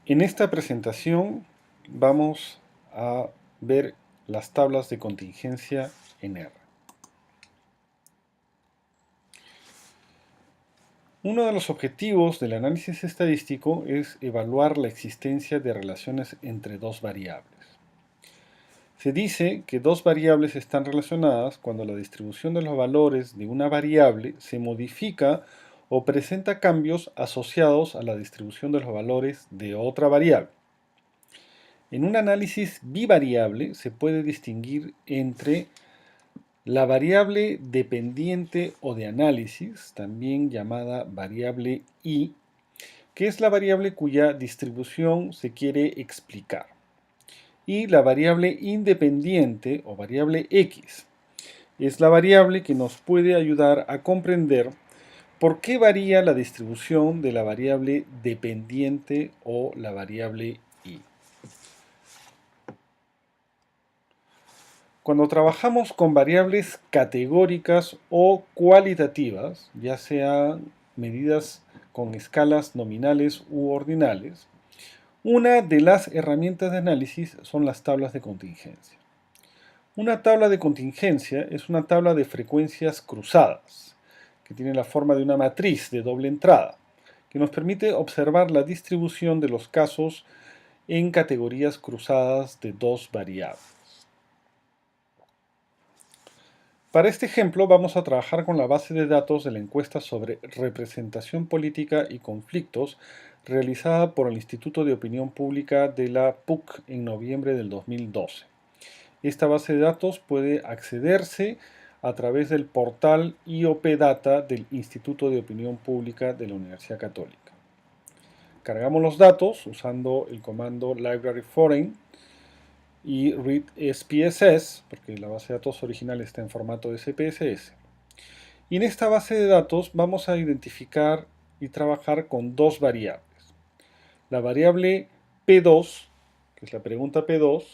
En esta presentación vamos a ver las tablas de contingencia en R. Uno de los objetivos del análisis estadístico es evaluar la existencia de relaciones entre dos variables. Se dice que dos variables están relacionadas cuando la distribución de los valores de una variable se modifica o presenta cambios asociados a la distribución de los valores de otra variable. En un análisis bivariable se puede distinguir entre la variable dependiente o de análisis, también llamada variable I, que es la variable cuya distribución se quiere explicar, y la variable independiente o variable X. Es la variable que nos puede ayudar a comprender por qué varía la distribución de la variable dependiente o la variable I. Cuando trabajamos con variables categóricas o cualitativas, ya sean medidas con escalas nominales u ordinales, una de las herramientas de análisis son las tablas de contingencia. Una tabla de contingencia es una tabla de frecuencias cruzadas, que tiene la forma de una matriz de doble entrada, que nos permite observar la distribución de los casos en categorías cruzadas de dos variables. Para este ejemplo vamos a trabajar con la base de datos de la encuesta sobre representación política y conflictos realizada por el Instituto de Opinión Pública de la PUC en noviembre del 2012. Esta base de datos puede accederse a través del portal IOP Data del Instituto de Opinión Pública de la Universidad Católica. Cargamos los datos usando el comando library foreign y read SPSS, porque la base de datos original está en formato de SPSS. Y en esta base de datos vamos a identificar y trabajar con dos variables. La variable P2, que es la pregunta P2,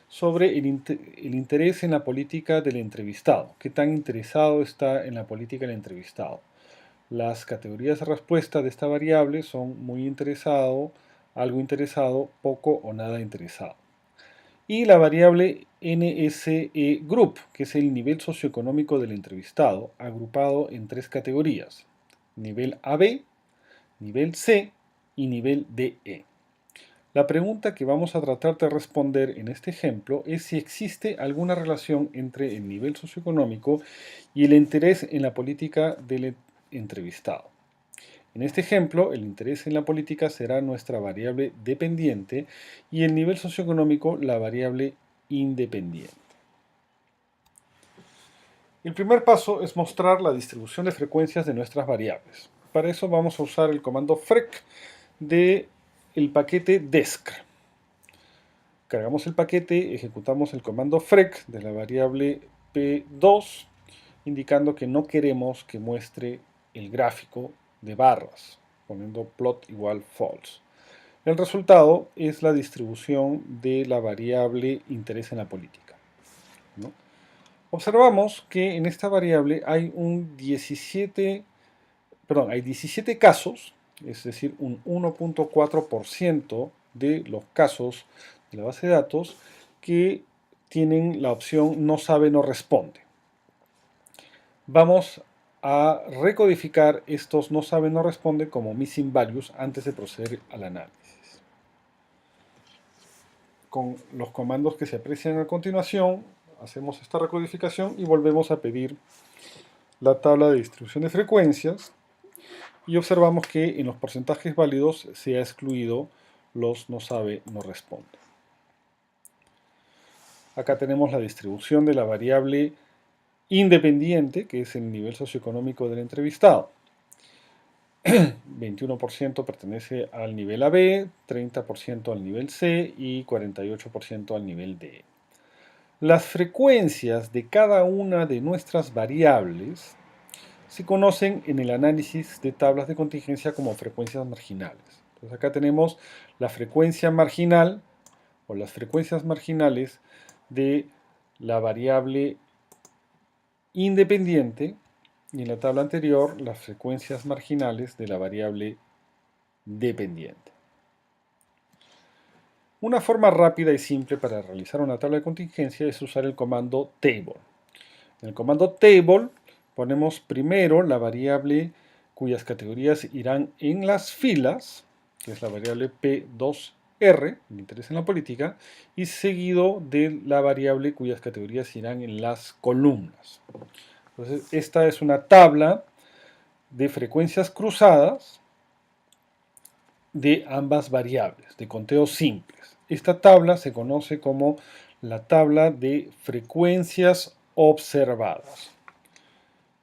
sobre el interés en la política del entrevistado. ¿Qué tan interesado está en la política del entrevistado? Las categorías de respuesta de esta variable son muy interesado, algo interesado, poco o nada interesado. Y la variable NSE Group, que es el nivel socioeconómico del entrevistado, agrupado en tres categorías: nivel AB, nivel C y nivel DE. La pregunta que vamos a tratar de responder en este ejemplo es si existe alguna relación entre el nivel socioeconómico y el interés en la política del entrevistado. En este ejemplo, el interés en la política será nuestra variable dependiente y el nivel socioeconómico la variable independiente. El primer paso es mostrar la distribución de frecuencias de nuestras variables. Para eso vamos a usar el comando frec del paquete desc. Cargamos el paquete, ejecutamos el comando frec de la variable P2, indicando que no queremos que muestre el gráfico de barras, poniendo plot igual false. El resultado es la distribución de la variable interés en la política, ¿no? Observamos que en esta variable hay 17 casos, es decir, un 1.4% de los casos de la base de datos que tienen la opción no sabe, no responde. Vamos a recodificar estos no sabe, no responde como missing values antes de proceder al análisis. Con los comandos que se aprecian a continuación, hacemos esta recodificación y volvemos a pedir la tabla de distribución de frecuencias y observamos que en los porcentajes válidos se ha excluido los no sabe, no responde. Acá tenemos la distribución de la variable independiente, que es el nivel socioeconómico del entrevistado. 21% pertenece al nivel AB, 30% al nivel C y 48% al nivel D. Las frecuencias de cada una de nuestras variables se conocen en el análisis de tablas de contingencia como frecuencias marginales. Entonces acá tenemos la frecuencia marginal o las frecuencias marginales de la variable independiente y en la tabla anterior las frecuencias marginales de la variable dependiente. Una forma rápida y simple para realizar una tabla de contingencia es usar el comando table. En el comando table ponemos primero la variable cuyas categorías irán en las filas, que es la variable P2R, me interesa en la política, y seguido de la variable cuyas categorías irán en las columnas. Entonces, esta es una tabla de frecuencias cruzadas de ambas variables, de conteos simples. Esta tabla se conoce como la tabla de frecuencias observadas.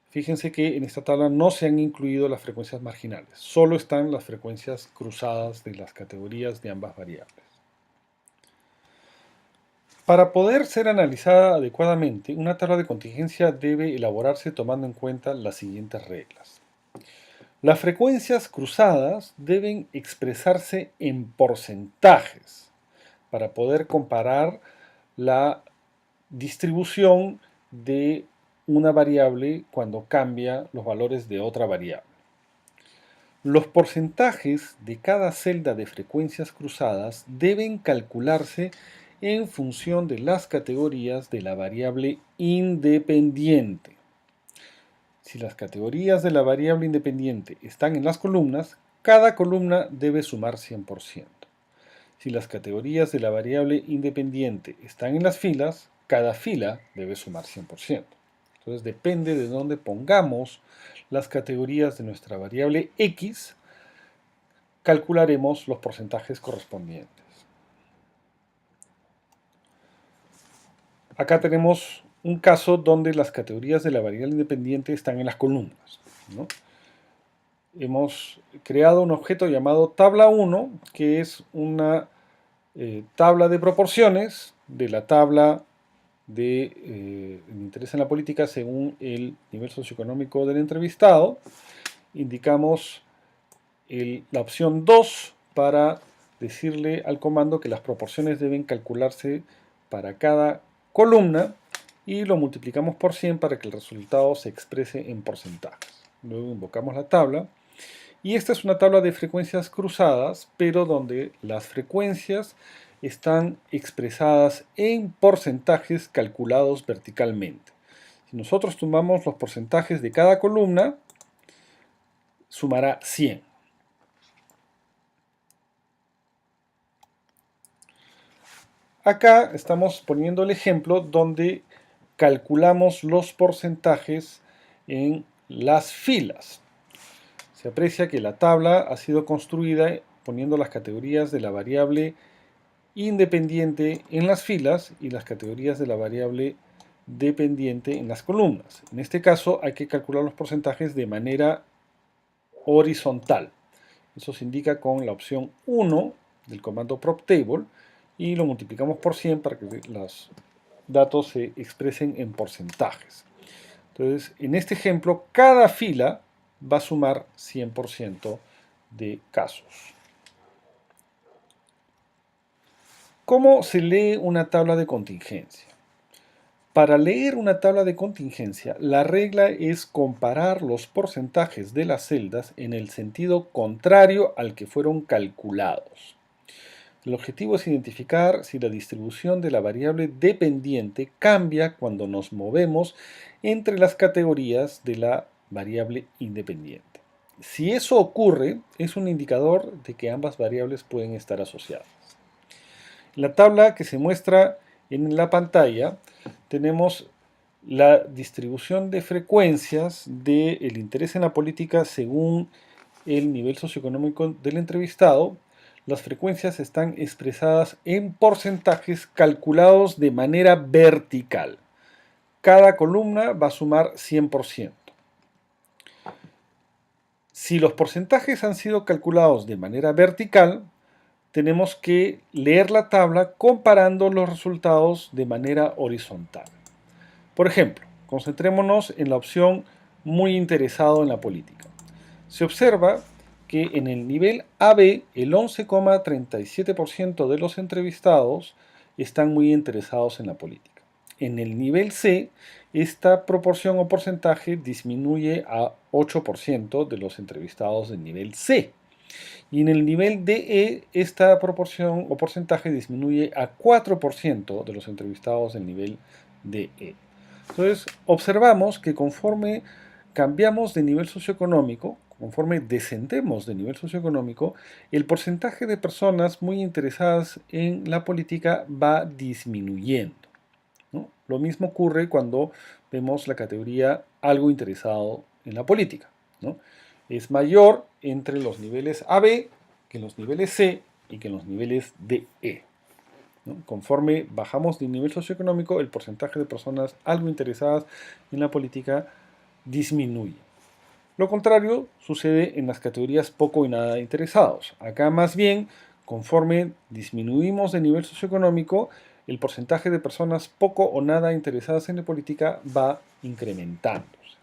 Fíjense que en esta tabla no se han incluido las frecuencias marginales, solo están las frecuencias cruzadas de las categorías de ambas variables. Para poder ser analizada adecuadamente, una tabla de contingencia debe elaborarse tomando en cuenta las siguientes reglas. Las frecuencias cruzadas deben expresarse en porcentajes para poder comparar la distribución de una variable cuando cambia los valores de otra variable. Los porcentajes de cada celda de frecuencias cruzadas deben calcularse en función de las categorías de la variable independiente. Si las categorías de la variable independiente están en las columnas, cada columna debe sumar 100%. Si las categorías de la variable independiente están en las filas, cada fila debe sumar 100%. Entonces depende de dónde pongamos las categorías de nuestra variable X, calcularemos los porcentajes correspondientes. Acá tenemos un caso donde las categorías de la variable independiente están en las columnas, ¿no? Hemos creado un objeto llamado tabla1, que es una tabla de proporciones de la tabla de interés en la política según el nivel socioeconómico del entrevistado. Indicamos la opción 2 para decirle al comando que las proporciones deben calcularse para cada columna y lo multiplicamos por 100 para que el resultado se exprese en porcentajes. Luego invocamos la tabla y esta es una tabla de frecuencias cruzadas, pero donde las frecuencias están expresadas en porcentajes calculados verticalmente. Si nosotros tomamos los porcentajes de cada columna, sumará 100. Acá estamos poniendo el ejemplo donde calculamos los porcentajes en las filas. Se aprecia que la tabla ha sido construida poniendo las categorías de la variable independiente en las filas y las categorías de la variable dependiente en las columnas. En este caso hay que calcular los porcentajes de manera horizontal. Eso se indica con la opción 1 del comando proptable y lo multiplicamos por 100 para que los datos se expresen en porcentajes. Entonces, en este ejemplo, cada fila va a sumar 100% de casos. ¿Cómo se lee una tabla de contingencia? Para leer una tabla de contingencia, la regla es comparar los porcentajes de las celdas en el sentido contrario al que fueron calculados. El objetivo es identificar si la distribución de la variable dependiente cambia cuando nos movemos entre las categorías de la variable independiente. Si eso ocurre, es un indicador de que ambas variables pueden estar asociadas. En la tabla que se muestra en la pantalla tenemos la distribución de frecuencias del interés en la política según el nivel socioeconómico del entrevistado. Las frecuencias están expresadas en porcentajes calculados de manera vertical. Cada columna va a sumar 100%. Si los porcentajes han sido calculados de manera vertical, tenemos que leer la tabla comparando los resultados de manera horizontal. Por ejemplo, concentrémonos en la opción muy interesado en la política. Se observa que en el nivel AB el 11,37% de los entrevistados están muy interesados en la política. En el nivel C, esta proporción o porcentaje disminuye a 8% de los entrevistados del nivel C. Y en el nivel DE, esta proporción o porcentaje disminuye a 4% de los entrevistados del nivel DE. Entonces, observamos que conforme cambiamos de nivel socioeconómico, conforme descendemos de nivel socioeconómico, el porcentaje de personas muy interesadas en la política va disminuyendo, ¿no? Lo mismo ocurre cuando vemos la categoría algo interesado en la política, ¿no? Es mayor entre los niveles AB que en los niveles C y que en los niveles DE, ¿no? Conforme bajamos de nivel socioeconómico, el porcentaje de personas algo interesadas en la política disminuye. Lo contrario sucede en las categorías poco y nada interesados. Acá más bien, conforme disminuimos de nivel socioeconómico, el porcentaje de personas poco o nada interesadas en la política va incrementándose.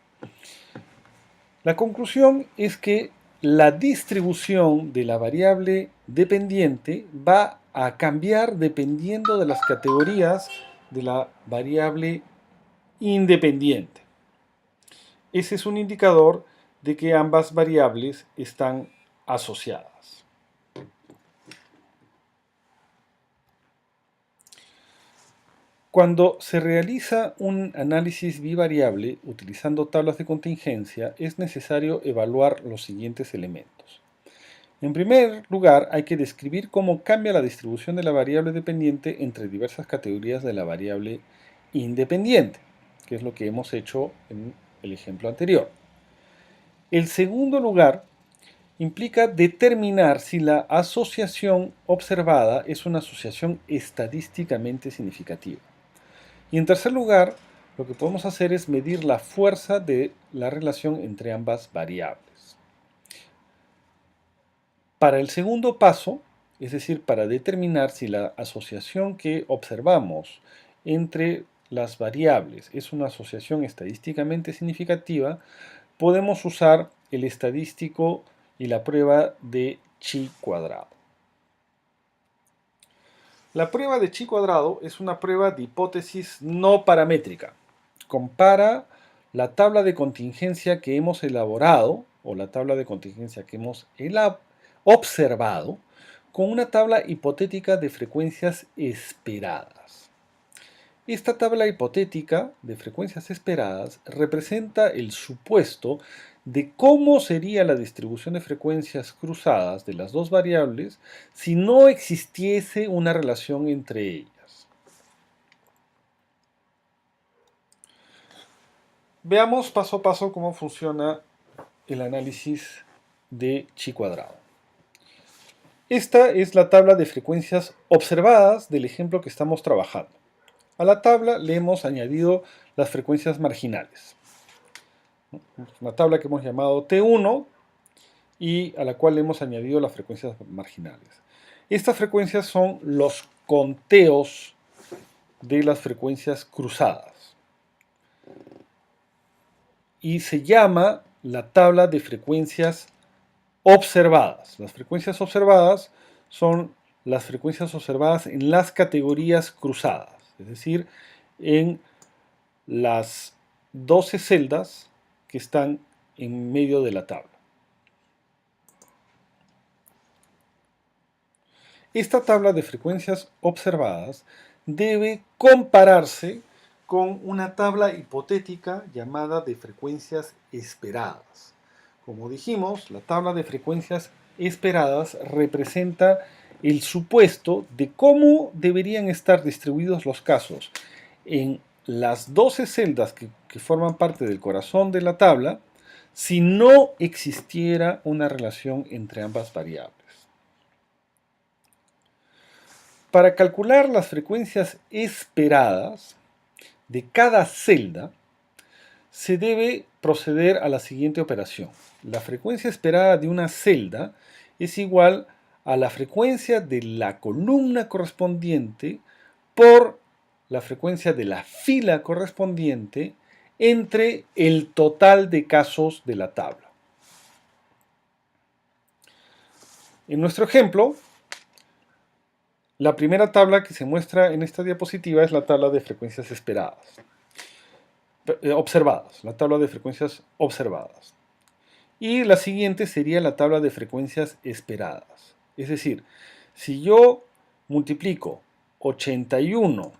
La conclusión es que la distribución de la variable dependiente va a cambiar dependiendo de las categorías de la variable independiente. Ese es un indicador de que ambas variables están asociadas. Cuando se realiza un análisis bivariable utilizando tablas de contingencia, es necesario evaluar los siguientes elementos. En primer lugar, hay que describir cómo cambia la distribución de la variable dependiente entre diversas categorías de la variable independiente, que es lo que hemos hecho en el ejemplo anterior. El segundo lugar implica determinar si la asociación observada es una asociación estadísticamente significativa. Y en tercer lugar, lo que podemos hacer es medir la fuerza de la relación entre ambas variables. Para el segundo paso, es decir, para determinar si la asociación que observamos entre las variables es una asociación estadísticamente significativa, podemos usar el estadístico y la prueba de chi cuadrado. La prueba de chi cuadrado es una prueba de hipótesis no paramétrica. Compara la tabla de contingencia que hemos elaborado o la tabla de contingencia que hemos observado con una tabla hipotética de frecuencias esperadas. Esta tabla hipotética de frecuencias esperadas representa el supuesto de cómo sería la distribución de frecuencias cruzadas de las dos variables si no existiese una relación entre ellas. Veamos paso a paso cómo funciona el análisis de chi cuadrado. Esta es la tabla de frecuencias observadas del ejemplo que estamos trabajando. A la tabla le hemos añadido las frecuencias marginales. Una tabla que hemos llamado T1 y a la cual le hemos añadido las frecuencias marginales. Estas frecuencias son los conteos de las frecuencias cruzadas. Y se llama la tabla de frecuencias observadas. Las frecuencias observadas son las frecuencias observadas en las categorías cruzadas, es decir, en las 12 celdas que están en medio de la tabla. Esta tabla de frecuencias observadas debe compararse con una tabla hipotética llamada de frecuencias esperadas. Como dijimos, la tabla de frecuencias esperadas representa el supuesto de cómo deberían estar distribuidos los casos en las 12 celdas que forman parte del corazón de la tabla si no existiera una relación entre ambas variables. Para calcular las frecuencias esperadas de cada celda, se debe proceder a la siguiente operación. La frecuencia esperada de una celda es igual a la frecuencia de la columna correspondiente por la frecuencia de la fila correspondiente entre el total de casos de la tabla. En nuestro ejemplo, la primera tabla que se muestra en esta diapositiva es la tabla de frecuencias observadas, la tabla de frecuencias observadas. Y la siguiente sería la tabla de frecuencias esperadas. Es decir, si yo multiplico 81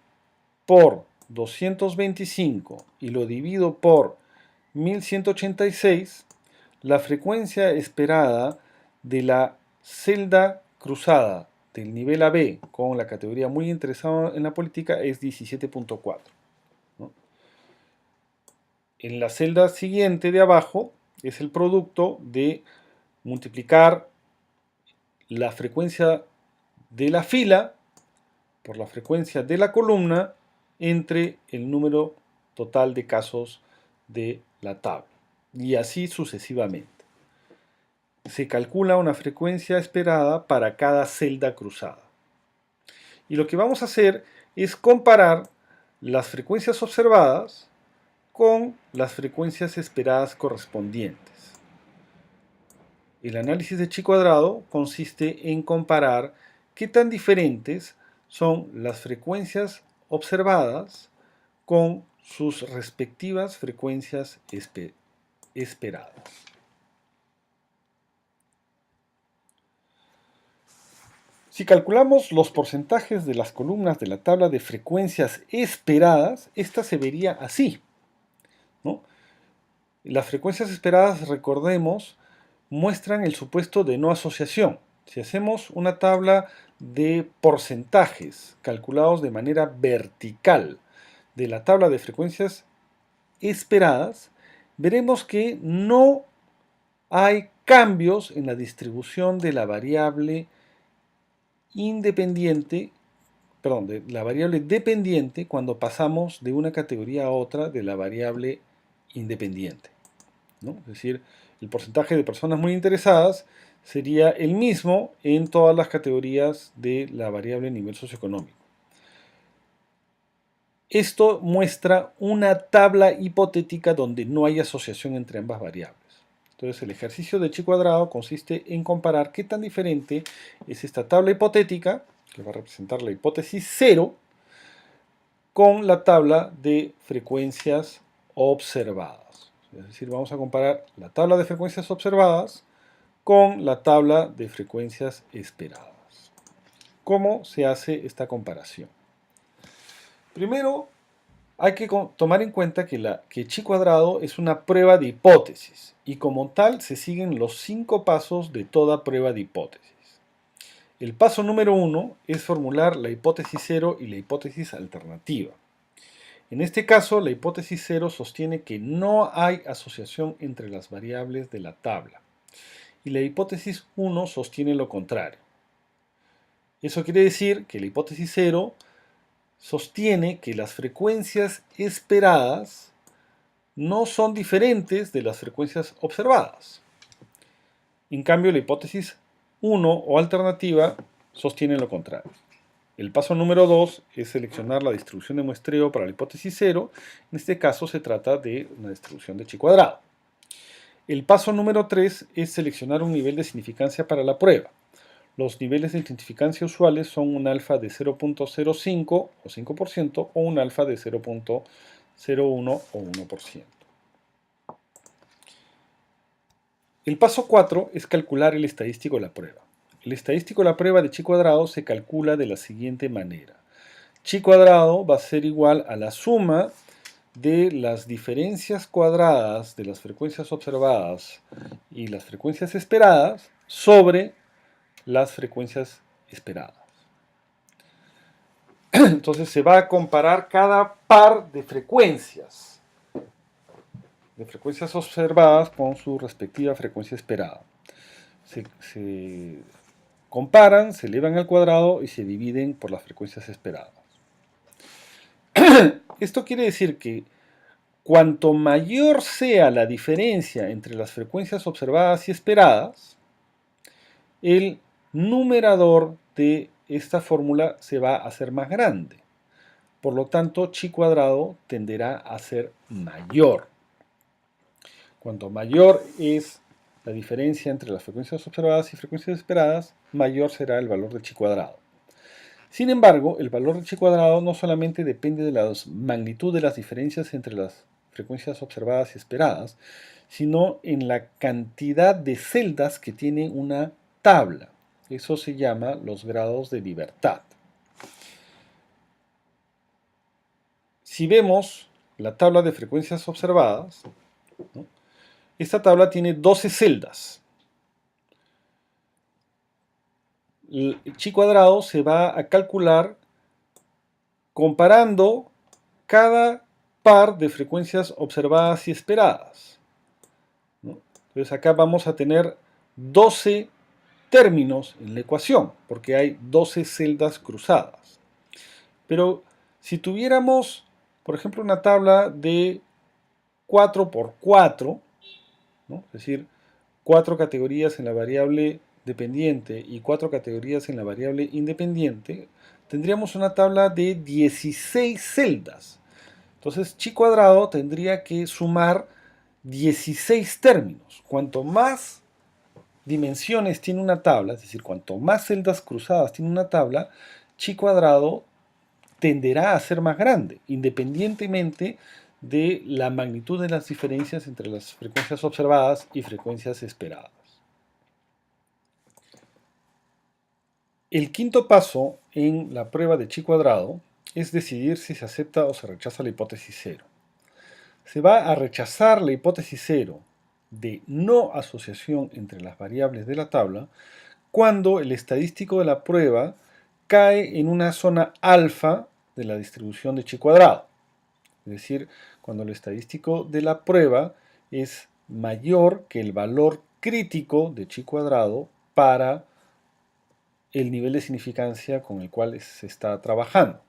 por 225 y lo divido por 1186, la frecuencia esperada de la celda cruzada del nivel AB con la categoría muy interesada en la política es 17.4. ¿No? En la celda siguiente de abajo es el producto de multiplicar la frecuencia de la fila por la frecuencia de la columna entre el número total de casos de la tabla. Y así sucesivamente. Se calcula una frecuencia esperada para cada celda cruzada. Y lo que vamos a hacer es comparar las frecuencias observadas con las frecuencias esperadas correspondientes. El análisis de chi cuadrado consiste en comparar qué tan diferentes son las frecuencias observadas con sus respectivas frecuencias esperadas. Si calculamos los porcentajes de las columnas de la tabla de frecuencias esperadas, esta se vería así, ¿no? Las frecuencias esperadas, recordemos, muestran el supuesto de no asociación. Si hacemos una tabla de porcentajes calculados de manera vertical de la tabla de frecuencias esperadas, veremos que no hay cambios en la distribución de la variable independiente, perdón, de la variable dependiente cuando pasamos de una categoría a otra de la variable independiente, ¿no? Es decir, el porcentaje de personas muy interesadas sería el mismo en todas las categorías de la variable nivel socioeconómico. Esto muestra una tabla hipotética donde no hay asociación entre ambas variables. Entonces, el ejercicio de chi cuadrado consiste en comparar qué tan diferente es esta tabla hipotética, que va a representar la hipótesis 0, con la tabla de frecuencias observadas. Es decir, vamos a comparar la tabla de frecuencias observadas con la tabla de frecuencias esperadas. ¿Cómo se hace esta comparación? Primero, hay que tomar en cuenta que chi cuadrado es una prueba de hipótesis y como tal se siguen los 5 pasos de toda prueba de hipótesis. El paso número 1 es formular la hipótesis 0 y la hipótesis alternativa. En este caso, la hipótesis 0 sostiene que no hay asociación entre las variables de la tabla y la hipótesis 1 sostiene lo contrario. Eso quiere decir que la hipótesis 0 sostiene que las frecuencias esperadas no son diferentes de las frecuencias observadas. En cambio, la hipótesis 1 o alternativa sostiene lo contrario. El paso número 2 es seleccionar la distribución de muestreo para la hipótesis 0. En este caso se trata de una distribución de chi cuadrado. El paso número 3 es seleccionar un nivel de significancia para la prueba. Los niveles de significancia usuales son un alfa de 0.05 o 5% o un alfa de 0.01 o 1%. El paso 4 es calcular el estadístico de la prueba. El estadístico de la prueba de chi cuadrado se calcula de la siguiente manera. Chi cuadrado va a ser igual a la suma de las diferencias cuadradas de las frecuencias observadas y las frecuencias esperadas sobre las frecuencias esperadas. Entonces se va a comparar cada par de frecuencias observadas con su respectiva frecuencia esperada. Se comparan, se elevan al cuadrado y se dividen por las frecuencias esperadas. Esto quiere decir que cuanto mayor sea la diferencia entre las frecuencias observadas y esperadas, el numerador de esta fórmula se va a hacer más grande. Por lo tanto, chi cuadrado tenderá a ser mayor. Cuanto mayor es la diferencia entre las frecuencias observadas y frecuencias esperadas, mayor será el valor de chi cuadrado. Sin embargo, el valor de chi cuadrado no solamente depende de la magnitud de las diferencias entre las frecuencias observadas y esperadas, sino en la cantidad de celdas que tiene una tabla. Eso se llama los grados de libertad. Si vemos la tabla de frecuencias observadas, ¿no? Esta tabla tiene 12 celdas. El chi cuadrado se va a calcular comparando cada par de frecuencias observadas y esperadas, ¿no? Entonces acá vamos a tener 12 términos en la ecuación, porque hay 12 celdas cruzadas. Pero si tuviéramos, por ejemplo, una tabla de 4 por 4, ¿no? Es decir, 4 categorías en la variable dependiente y 4 categorías en la variable independiente, tendríamos una tabla de 16 celdas. Entonces, chi cuadrado tendría que sumar 16 términos. Cuanto más dimensiones tiene una tabla, es decir, cuanto más celdas cruzadas tiene una tabla, chi cuadrado tenderá a ser más grande, independientemente de la magnitud de las diferencias entre las frecuencias observadas y frecuencias esperadas. El quinto paso en la prueba de chi cuadrado es decidir si se acepta o se rechaza la hipótesis cero. Se va a rechazar la hipótesis cero de no asociación entre las variables de la tabla cuando el estadístico de la prueba cae en una zona alfa de la distribución de chi cuadrado. Es decir, cuando el estadístico de la prueba es mayor que el valor crítico de chi cuadrado para el nivel de significancia con el cual se está trabajando.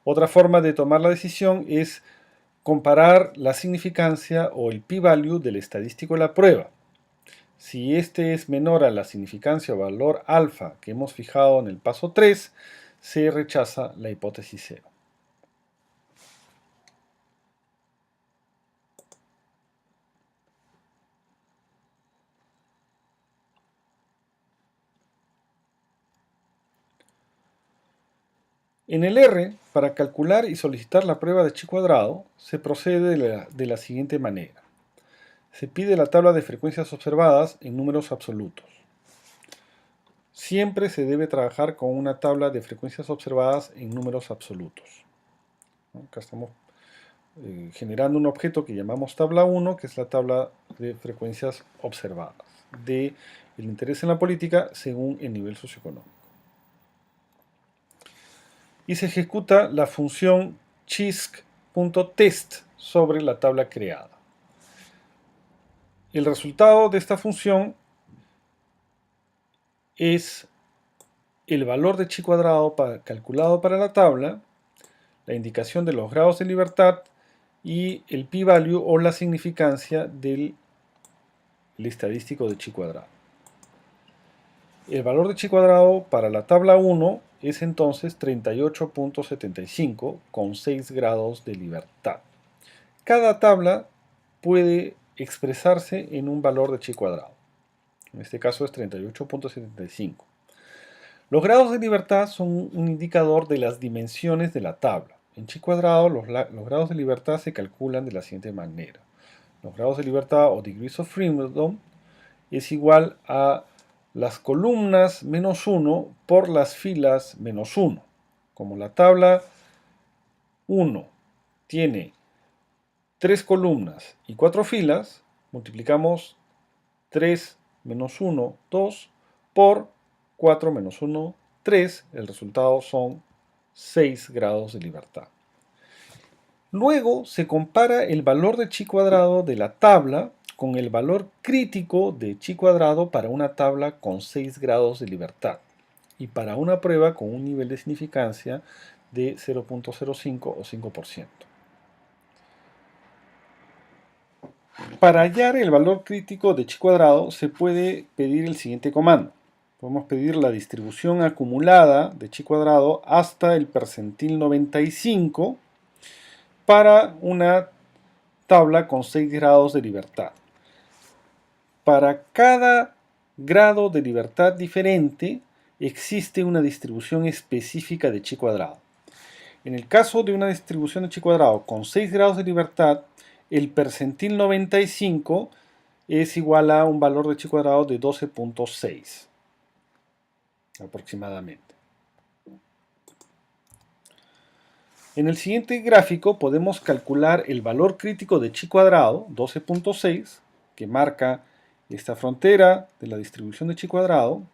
Otra forma de tomar la decisión es comparar la significancia o el p-value del estadístico de la prueba. Si este es menor a la significancia o valor alfa que hemos fijado en el paso 3, se rechaza la hipótesis 0. En el R, para calcular y solicitar la prueba de chi cuadrado, se procede de la siguiente manera. Se pide la tabla de frecuencias observadas en números absolutos. Siempre se debe trabajar con una tabla de frecuencias observadas en números absolutos. Acá estamos generando un objeto que llamamos tabla 1, que es la tabla de frecuencias observadas, de el interés en la política según el nivel socioeconómico. Y se ejecuta la función chisc.test sobre la tabla creada. El resultado de esta función es el valor de chi cuadrado calculado para la tabla, la indicación de los grados de libertad y el p-value o la significancia del estadístico de chi cuadrado. El valor de chi cuadrado para la tabla 1 es entonces 38.75 con 6 grados de libertad. Cada tabla puede expresarse en un valor de chi cuadrado. En este caso es 38.75. Los grados de libertad son un indicador de las dimensiones de la tabla. En chi cuadrado los grados de libertad se calculan de la siguiente manera. Los grados de libertad o degrees of freedom es igual a las columnas menos 1 por las filas menos 1. Como la tabla 1 tiene 3 columnas y 4 filas, multiplicamos 3 menos 1, 2, por 4 menos 1, 3. El resultado son 6 grados de libertad. Luego se compara el valor de chi cuadrado de la tabla con el valor crítico de chi cuadrado para una tabla con 6 grados de libertad y para una prueba con un nivel de significancia de 0.05 o 5%. Para hallar el valor crítico de chi cuadrado se puede pedir el siguiente comando. Podemos pedir la distribución acumulada de chi cuadrado hasta el percentil 95 para una tabla con 6 grados de libertad. Para cada grado de libertad diferente existe una distribución específica de chi cuadrado. En el caso de una distribución de chi cuadrado con 6 grados de libertad, el percentil 95 es igual a un valor de chi cuadrado de 12.6 aproximadamente. En el siguiente gráfico podemos calcular el valor crítico de chi cuadrado, 12.6, que marca esta frontera de la distribución de chi cuadrado,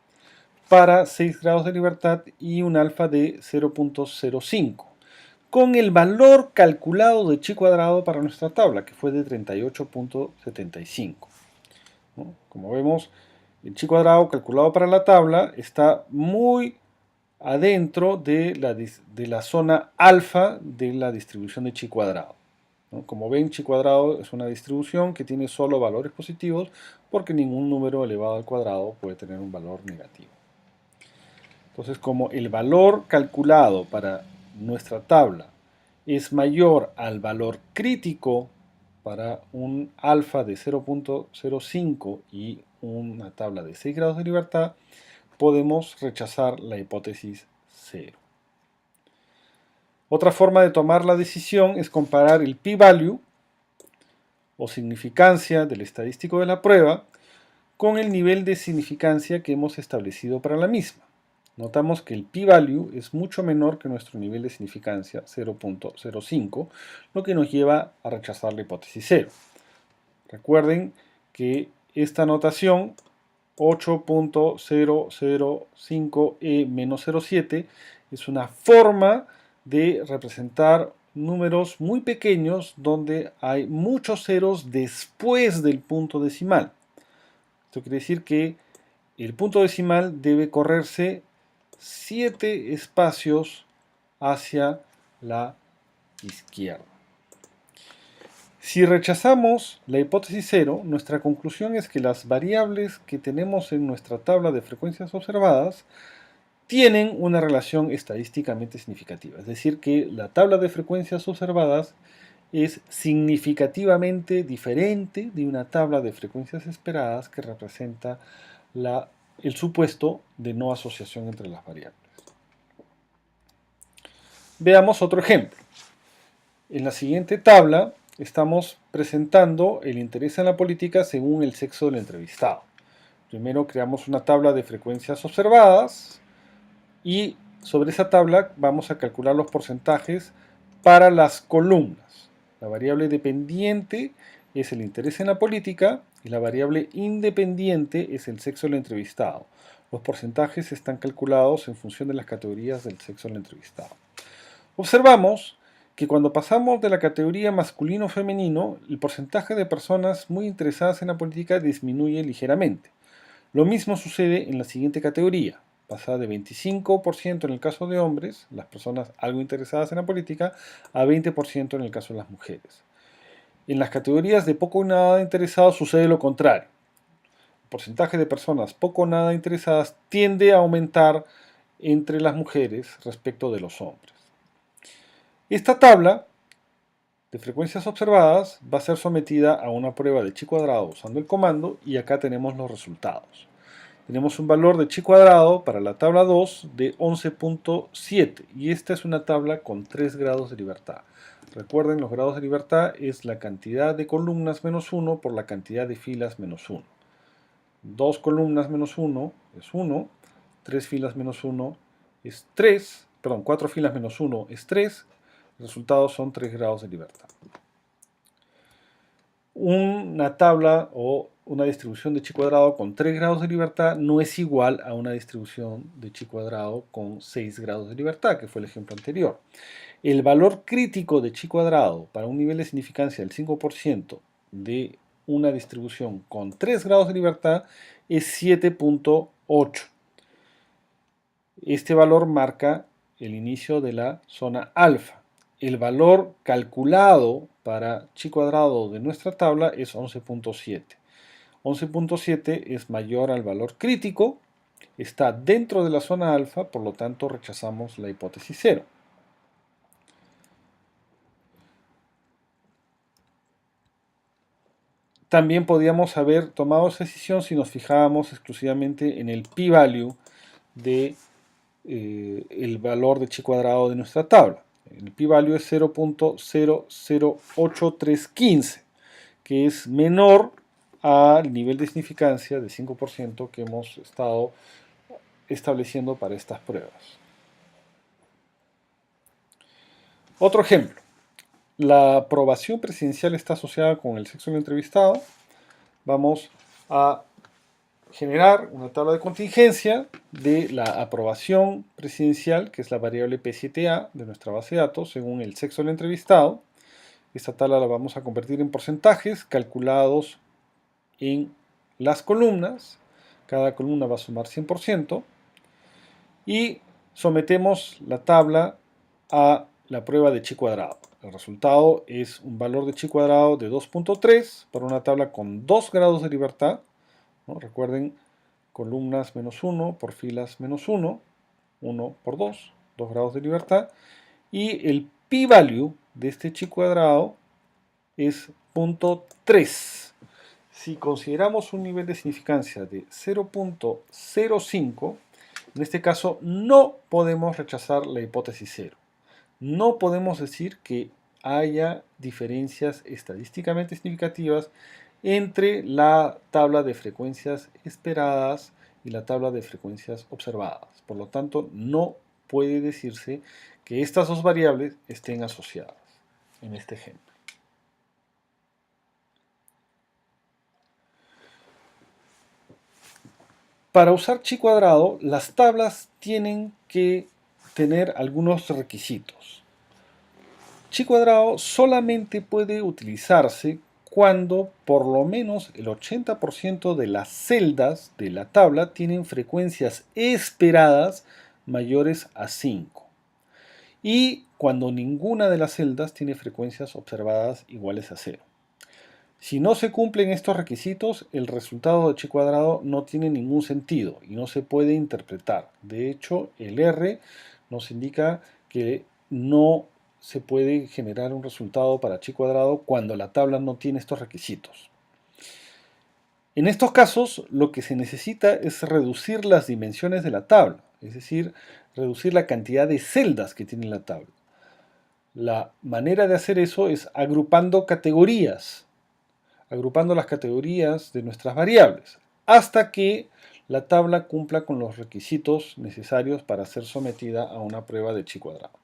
para 6 grados de libertad y un alfa de 0.05, con el valor calculado de chi cuadrado para nuestra tabla, que fue de 38.75. ¿No? Como vemos, el chi cuadrado calculado para la tabla está muy adentro de la zona alfa de la distribución de chi cuadrado. ¿No? Como ven, chi cuadrado es una distribución que tiene solo valores positivos porque ningún número elevado al cuadrado puede tener un valor negativo. Entonces, como el valor calculado para nuestra tabla es mayor al valor crítico para un alfa de 0.05 y una tabla de 6 grados de libertad, podemos rechazar la hipótesis 0. Otra forma de tomar la decisión es comparar el p-value o significancia del estadístico de la prueba con el nivel de significancia que hemos establecido para la misma. Notamos que el p-value es mucho menor que nuestro nivel de significancia, 0.05, lo que nos lleva a rechazar la hipótesis 0. Recuerden que esta notación 8.005e-07 es una forma de representar números muy pequeños donde hay muchos ceros después del punto decimal. Esto quiere decir que el punto decimal debe correrse 7 espacios hacia la izquierda. Si rechazamos la hipótesis 0, nuestra conclusión es que las variables que tenemos en nuestra tabla de frecuencias observadas tienen una relación estadísticamente significativa. Es decir, que la tabla de frecuencias observadas es significativamente diferente de una tabla de frecuencias esperadas que representa el supuesto de no asociación entre las variables. Veamos otro ejemplo. En la siguiente tabla estamos presentando el interés en la política según el sexo del entrevistado. Primero creamos una tabla de frecuencias observadas y sobre esa tabla vamos a calcular los porcentajes para las columnas. La variable dependiente es el interés en la política y la variable independiente es el sexo del entrevistado. Los porcentajes están calculados en función de las categorías del sexo del entrevistado. Observamos que cuando pasamos de la categoría masculino-femenino, el porcentaje de personas muy interesadas en la política disminuye ligeramente. Lo mismo sucede en la siguiente categoría. Pasa de 25% en el caso de hombres, las personas algo interesadas en la política, a 20% en el caso de las mujeres. En las categorías de poco o nada interesados sucede lo contrario. El porcentaje de personas poco o nada interesadas tiende a aumentar entre las mujeres respecto de los hombres. Esta tabla de frecuencias observadas va a ser sometida a una prueba de chi cuadrado usando el comando y acá tenemos los resultados. Tenemos un valor de chi cuadrado para la tabla 2 de 11.7 y esta es una tabla con 3 grados de libertad. Recuerden, los grados de libertad es la cantidad de columnas menos 1 por la cantidad de filas menos 1. 2 columnas menos 1 es 1, 3 filas menos 1 es 3, perdón, 4 filas menos 1 es 3, los resultados son 3 grados de libertad. Una tabla o una distribución de chi cuadrado con 3 grados de libertad no es igual a una distribución de chi cuadrado con 6 grados de libertad, que fue el ejemplo anterior. El valor crítico de chi cuadrado para un nivel de significancia del 5% de una distribución con 3 grados de libertad es 7.8. Este valor marca el inicio de la zona alfa. El valor calculado para chi cuadrado de nuestra tabla es 11.7. 11.7 es mayor al valor crítico, está dentro de la zona alfa, por lo tanto rechazamos la hipótesis 0. También podríamos haber tomado esa decisión si nos fijábamos exclusivamente en el p-value de el valor de chi cuadrado de nuestra tabla. El p-value es 0.008315. que es menor al nivel de significancia de 5% que hemos estado estableciendo para estas pruebas. Otro ejemplo. La aprobación presidencial está asociada con el sexo del entrevistado. Vamos a generar una tabla de contingencia de la aprobación presidencial, que es la variable P7A de nuestra base de datos, según el sexo del entrevistado. Esta tabla la vamos a convertir en porcentajes calculados en las columnas. Cada columna va a sumar 100%. Y sometemos la tabla a la prueba de chi cuadrado. El resultado es un valor de chi cuadrado de 2.3 para una tabla con 2 grados de libertad, ¿no? Recuerden, columnas menos 1 por filas menos 1, 1 por 2, 2 grados de libertad. Y el p-value de este chi cuadrado es 0.3. Si consideramos un nivel de significancia de 0.05, en este caso no podemos rechazar la hipótesis 0. No podemos decir que haya diferencias estadísticamente significativas entre la tabla de frecuencias esperadas y la tabla de frecuencias observadas. Por lo tanto, no puede decirse que estas dos variables estén asociadas en este ejemplo. Para usar chi cuadrado, las tablas tienen que tener algunos requisitos. Chi cuadrado solamente puede utilizarse cuando por lo menos el 80% de las celdas de la tabla tienen frecuencias esperadas mayores a 5 y cuando ninguna de las celdas tiene frecuencias observadas iguales a 0. Si no se cumplen estos requisitos, el resultado de chi cuadrado no tiene ningún sentido y no se puede interpretar. De hecho, el R nos indica que no se puede generar un resultado para chi cuadrado cuando la tabla no tiene estos requisitos. En estos casos, lo que se necesita es reducir las dimensiones de la tabla, es decir, reducir la cantidad de celdas que tiene la tabla. La manera de hacer eso es agrupando categorías, agrupando las categorías de nuestras variables, hasta que la tabla cumpla con los requisitos necesarios para ser sometida a una prueba de chi cuadrado.